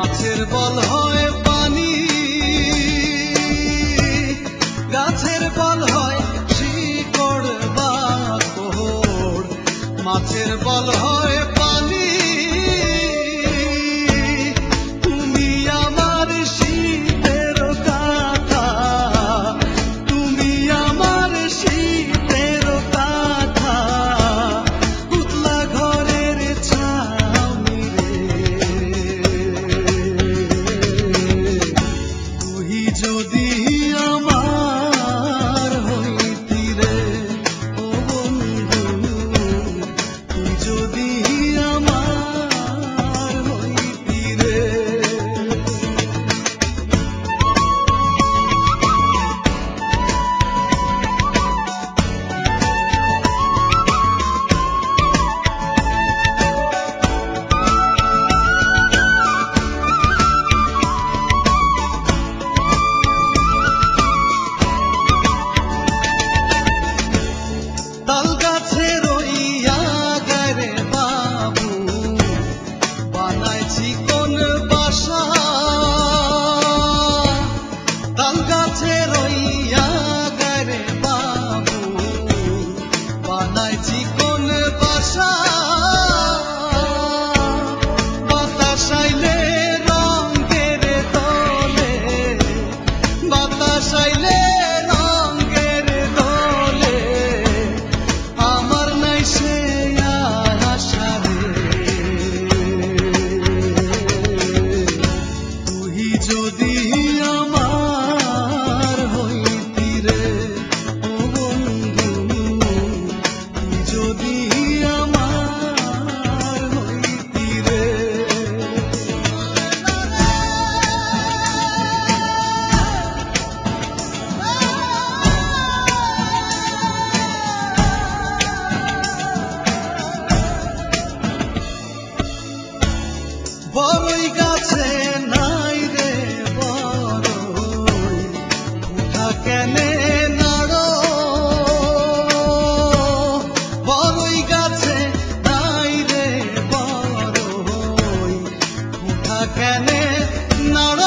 মাছের বল হয় পানি, গাছের বল হয় শিকড় বা কোড়। মাছের বল হয় পানি, তুমি আমার শীতের কাঁথা, তুমি আমার শীতের কাঁথা, পুতলা ঘরের ছাউনি রে। তুই যদি আমার হইতি রে ও বন্ধু, তুই যদি আমার হইতি রে। তাল গাছে রইয়া গারে বাবু, বানাইছি কোন বাসা। তাল গাছে রইয়া গারে বাবু, বানাইছি কোন বাসা। বাতাস আইলে রঙের দোলে, বাতাস আইলে রঙের দোলে, আমার নাই সে আশা রে। তুই যদি আমার হইতি রে ও বন্ধু, তুই যদি আমার হইতি রে। বড়ই গাছে নাই রে বড়ই, উঠা কেনে নাড়ো। বড়ই গাছে নাই রে বড়ই, উঠা কেনে নাড়ো।